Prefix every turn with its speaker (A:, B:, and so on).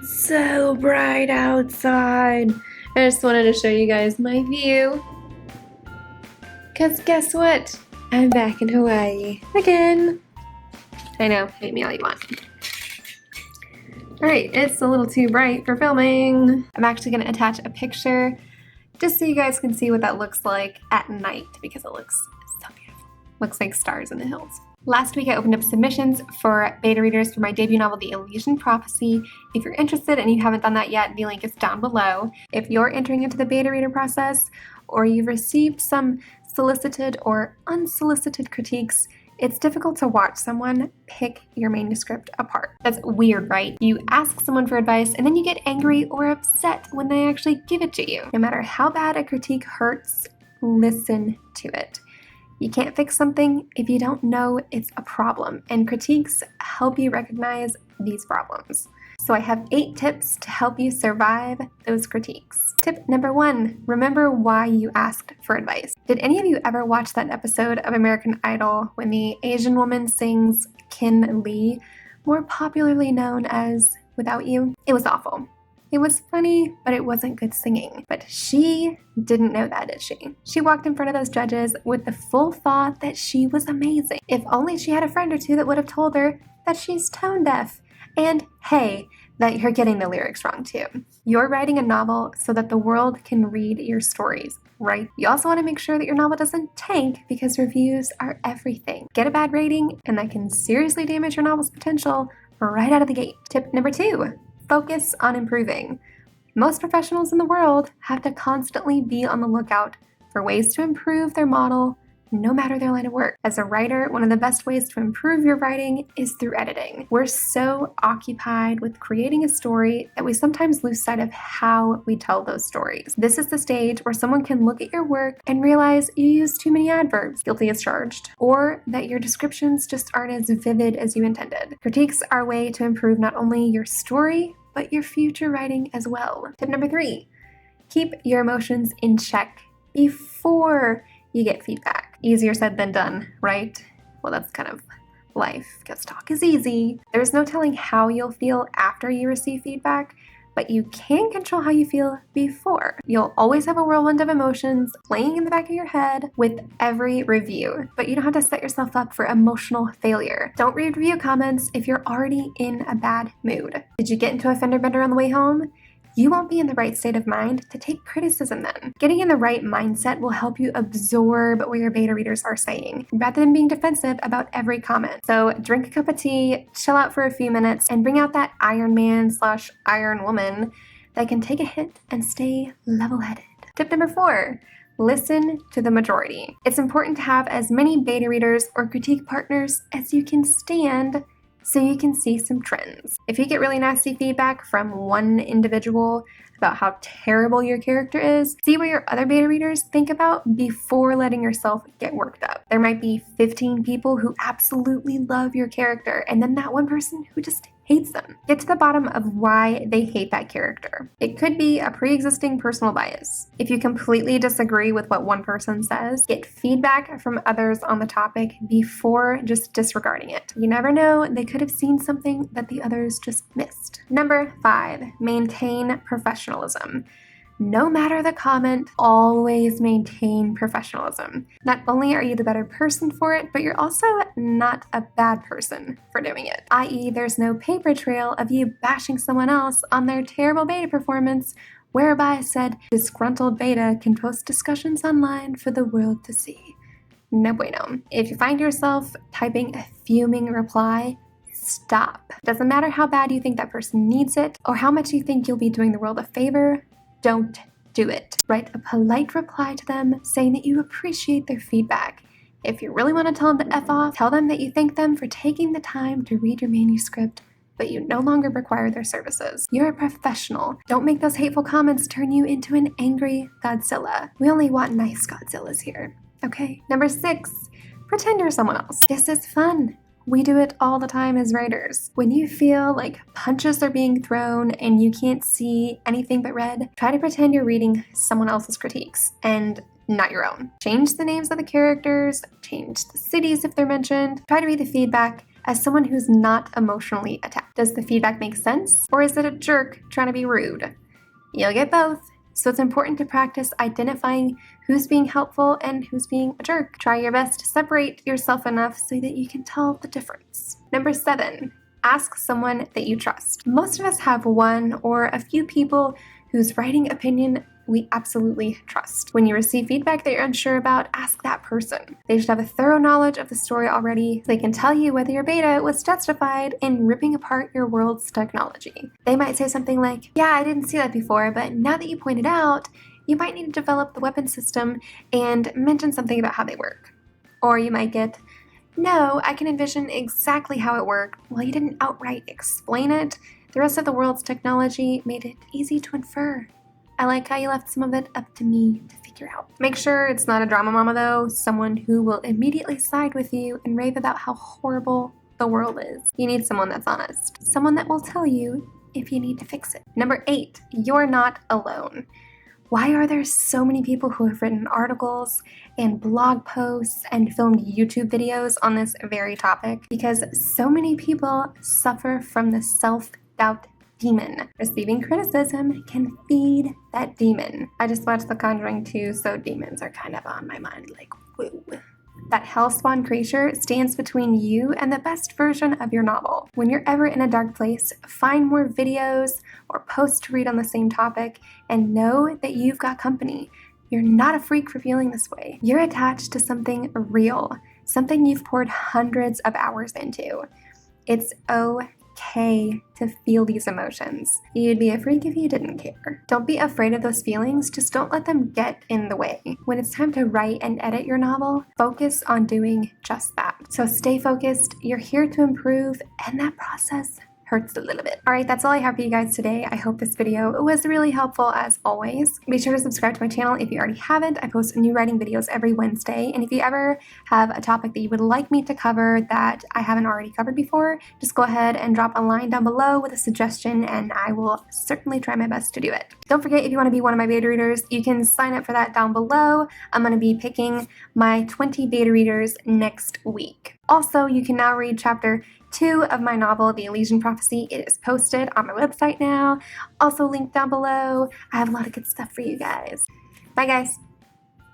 A: so bright outside. I just wanted to show you guys my view. Because guess what? I'm back in Hawaii again. I know, hate me all you want. Alright, it's a little too bright for filming. I'm actually going to attach a picture just so you guys can see what that looks like at night because it looks so beautiful. Looks like stars in the hills. Last week I opened up submissions for beta readers for my debut novel, The Elysian Prophecy. If you're interested and you haven't done that yet, the link is down below. If you're entering into the beta reader process or you've received some solicited or unsolicited critiques, it's difficult to watch someone pick your manuscript apart. That's weird, right? You ask someone for advice and then you get angry or upset when they actually give it to you. No matter how bad a critique hurts, listen to it. You can't fix something if you don't know it's a problem, and critiques help you recognize these problems. So I have 8 tips to help you survive those critiques. Tip number 1, remember why you asked for advice. Did any of you ever watch that episode of American Idol when the Asian woman sings Kin Lee, more popularly known as Without You? It was awful. It was funny, but it wasn't good singing. But she didn't know that, did she? She walked in front of those judges with the full thought that she was amazing. If only she had a friend or two that would have told her that she's tone deaf. And hey, that you're getting the lyrics wrong too. You're writing a novel so that the world can read your stories, right? You also want to make sure that your novel doesn't tank because reviews are everything. Get a bad rating and that can seriously damage your novel's potential right out of the gate. Tip number 2. Focus on improving. Most professionals in the world have to constantly be on the lookout for ways to improve their model, no matter their line of work. As a writer, one of the best ways to improve your writing is through editing. We're so occupied with creating a story that we sometimes lose sight of how we tell those stories. This is the stage where someone can look at your work and realize you use too many adverbs, guilty as charged, or that your descriptions just aren't as vivid as you intended. Critiques are a way to improve not only your story, but your future writing as well. Tip number 3, keep your emotions in check before you get feedback. Easier said than done, right? Well, that's kind of life, because talk is easy. There's no telling how you'll feel after you receive feedback, but you can control how you feel before. You'll always have a whirlwind of emotions playing in the back of your head with every review, but you don't have to set yourself up for emotional failure. Don't read review comments if you're already in a bad mood. Did you get into a fender bender on the way home? You won't be in the right state of mind to take criticism then. Getting in the right mindset will help you absorb what your beta readers are saying, rather than being defensive about every comment. So drink a cup of tea, chill out for a few minutes, and bring out that Iron Man / Iron Woman that can take a hit and stay level-headed. Tip number 4, listen to the majority. It's important to have as many beta readers or critique partners as you can stand so you can see some trends. If you get really nasty feedback from one individual about how terrible your character is, see what your other beta readers think about before letting yourself get worked up. There might be 15 people who absolutely love your character, and then that one person who just hates them. Get to the bottom of why they hate that character. It could be a pre-existing personal bias. If you completely disagree with what one person says, get feedback from others on the topic before just disregarding it. You never know, they could have seen something that the others just missed. Number 5, maintain professionalism. No matter the comment, always maintain professionalism. Not only are you the better person for it, but you're also not a bad person for doing it. I.e., there's no paper trail of you bashing someone else on their terrible beta performance, whereby said disgruntled beta can post discussions online for the world to see. No bueno. If you find yourself typing a fuming reply, stop. Doesn't matter how bad you think that person needs it, or how much you think you'll be doing the world a favor, don't do it. Write a polite reply to them saying that you appreciate their feedback. If you really want to tell them to F off, tell them that you thank them for taking the time to read your manuscript, but you no longer require their services. You're a professional. Don't make those hateful comments turn you into an angry Godzilla. We only want nice Godzillas here, okay? Number 6, pretend you're someone else. This is fun. We do it all the time as writers. When you feel like punches are being thrown and you can't see anything but red, try to pretend you're reading someone else's critiques and not your own. Change the names of the characters, change the cities if they're mentioned, try to read the feedback as someone who's not emotionally attacked? Does the feedback make sense, or is it a jerk trying to be rude? You'll get both. So it's important to practice identifying who's being helpful and who's being a jerk. Try your best to separate yourself enough so that you can tell the difference. Number 7, ask someone that you trust. Most of us have one or a few people whose writing opinion we absolutely trust. When you receive feedback that you're unsure about, ask that person. They should have a thorough knowledge of the story already. They can tell you whether your beta was justified in ripping apart your world's technology. They might say something like, yeah, I didn't see that before, but now that you pointed out, you might need to develop the weapon system and mention something about how they work. Or you might get, no, I can envision exactly how it worked. Well, you didn't outright explain it. The rest of the world's technology made it easy to infer. I like how you left some of it up to me to figure out. Make sure it's not a drama mama though, someone who will immediately side with you and rave about how horrible the world is. You need someone that's honest. Someone that will tell you if you need to fix it. Number 8, you're not alone. Why are there so many people who have written articles and blog posts and filmed YouTube videos on this very topic? Because so many people suffer from the self-doubt demon. Receiving criticism can feed that demon. I just watched The Conjuring 2, so demons are kind of on my mind, like, woo. That hellspawn creature stands between you and the best version of your novel. When you're ever in a dark place, find more videos or posts to read on the same topic and know that you've got company. You're not a freak for feeling this way. You're attached to something real, something you've poured hundreds of hours into. It's okay to feel these emotions. You'd be a freak if you didn't care. Don't be afraid of those feelings, just don't let them get in the way. When it's time to write and edit your novel, focus on doing just that. So stay focused, you're here to improve, and that process hurts a little bit. All right, that's all I have for you guys today. I hope this video was really helpful as always. Be sure to subscribe to my channel if you already haven't. I post new writing videos every Wednesday. And if you ever have a topic that you would like me to cover that I haven't already covered before, just go ahead and drop a line down below with a suggestion and I will certainly try my best to do it. Don't forget, if you want to be one of my beta readers, you can sign up for that down below. I'm going to be picking my 20 beta readers next week. Also, you can now read chapter 2 of my novel, The Elysian Prophecy. It is posted on my website now, also linked down below. I have a lot of good stuff for you guys. Bye guys.